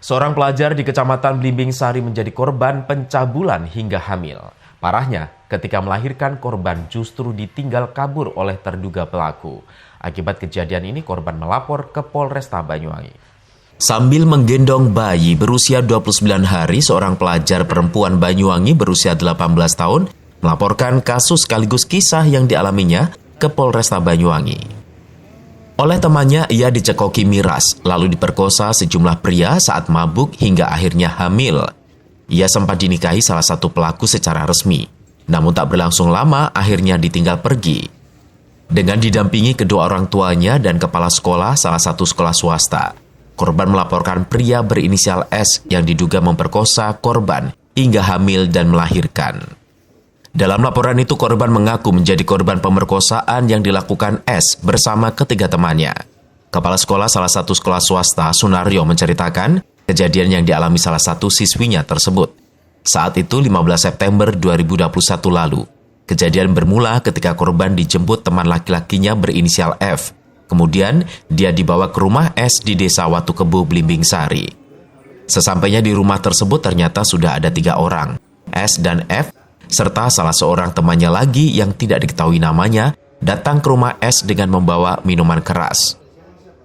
Seorang pelajar di Kecamatan Blimbing Sari menjadi korban pencabulan hingga hamil. Parahnya, ketika melahirkan korban justru ditinggal kabur oleh terduga pelaku. Akibat kejadian ini korban melapor ke Polresta Banyuwangi. Sambil menggendong bayi berusia 29 hari, seorang pelajar perempuan Banyuwangi berusia 18 tahun melaporkan kasus sekaligus kisah yang dialaminya ke Polresta Banyuwangi. Oleh temannya, ia dicekoki miras, lalu diperkosa sejumlah pria saat mabuk hingga akhirnya hamil. Ia sempat dinikahi salah satu pelaku secara resmi, namun tak berlangsung lama akhirnya ditinggal pergi. Dengan didampingi kedua orang tuanya dan kepala sekolah salah satu sekolah swasta, korban melaporkan pria berinisial S yang diduga memperkosa korban hingga hamil dan melahirkan. Dalam laporan itu, korban mengaku menjadi korban pemerkosaan yang dilakukan S bersama ketiga temannya. Kepala sekolah salah satu sekolah swasta, Sunaryo, menceritakan kejadian yang dialami salah satu siswinya tersebut. Saat itu 15 September 2021 lalu, kejadian bermula ketika korban dijemput teman laki-lakinya berinisial F. Kemudian, dia dibawa ke rumah S di Desa Watu Kebo, Blimbing Sari. Sesampainya di rumah tersebut ternyata sudah ada 3 orang, S dan F, serta salah seorang temannya lagi yang tidak diketahui namanya, datang ke rumah S dengan membawa minuman keras.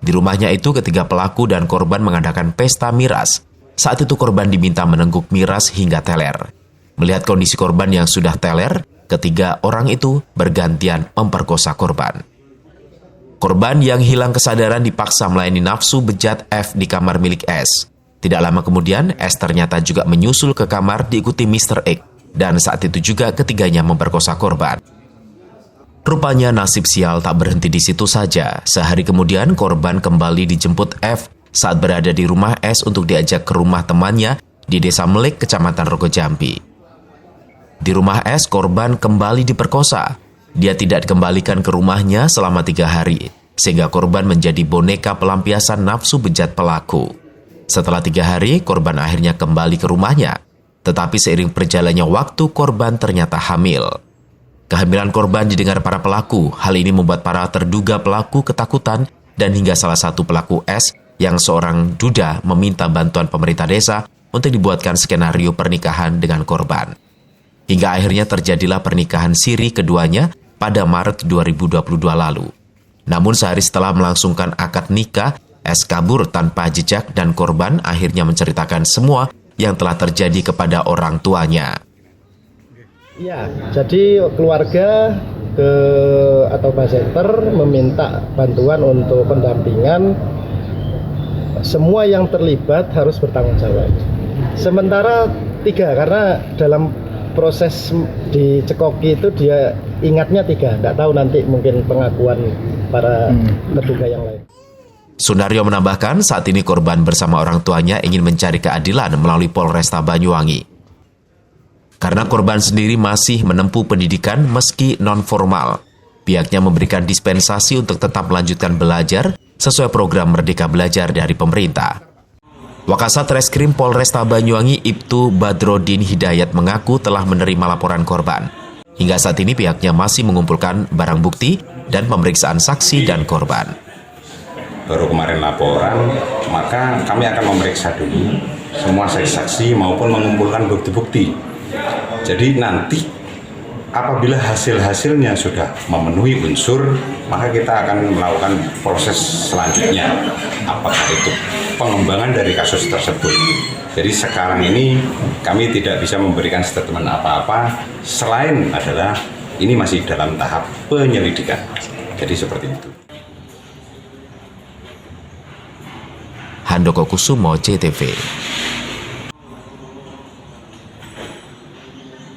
Di rumahnya itu ketiga pelaku dan korban mengadakan pesta miras. Saat itu korban diminta menengguk miras hingga teler. Melihat kondisi korban yang sudah teler, ketiga orang itu bergantian memperkosa korban. Korban yang hilang kesadaran dipaksa melayani nafsu bejat F di kamar milik S. Tidak lama kemudian, S ternyata juga menyusul ke kamar diikuti Mr. X. Dan saat itu juga ketiganya memperkosa korban. Rupanya nasib sial tak berhenti di situ saja. Sehari kemudian korban kembali dijemput F saat berada di rumah S untuk diajak ke rumah temannya di Desa Melik, Kecamatan Rogojampi. Di rumah S, korban kembali diperkosa. Dia tidak dikembalikan ke rumahnya selama 3 hari, sehingga korban menjadi boneka pelampiasan nafsu bejat pelaku. Setelah 3 hari, korban akhirnya kembali ke rumahnya. Tetapi seiring berjalannya waktu, korban ternyata hamil. Kehamilan korban didengar para pelaku. Hal ini membuat para terduga pelaku ketakutan dan hingga salah satu pelaku S yang seorang duda meminta bantuan pemerintah desa untuk dibuatkan skenario pernikahan dengan korban. Hingga akhirnya terjadilah pernikahan siri keduanya pada Maret 2022 lalu. Namun sehari setelah melangsungkan akad nikah, S kabur tanpa jejak dan korban akhirnya menceritakan semua yang telah terjadi kepada orang tuanya. Ya, jadi keluarga atau Basenter meminta bantuan untuk pendampingan. Semua yang terlibat harus bertanggung jawab. Sementara 3, karena dalam proses dicekoki itu dia ingatnya 3, nggak tahu nanti mungkin pengakuan para terduga yang lain. Sunaryo menambahkan saat ini korban bersama orang tuanya ingin mencari keadilan melalui Polresta Banyuwangi. Karena korban sendiri masih menempuh pendidikan meski non-formal, pihaknya memberikan dispensasi untuk tetap melanjutkan belajar sesuai program Merdeka Belajar dari pemerintah. Wakasat Reskrim Polresta Banyuwangi Ibtu Badrodin Hidayat mengaku telah menerima laporan korban. Hingga saat ini pihaknya masih mengumpulkan barang bukti dan pemeriksaan saksi dan korban. Baru kemarin laporan, maka kami akan memeriksa dulu semua saksi-saksi maupun mengumpulkan bukti-bukti. Jadi nanti apabila hasil-hasilnya sudah memenuhi unsur, maka kita akan melakukan proses selanjutnya. Apakah itu pengembangan dari kasus tersebut. Jadi sekarang ini kami tidak bisa memberikan statement apa-apa, selain adalah ini masih dalam tahap penyelidikan. Jadi seperti itu. Handoko Kusumo, CTV.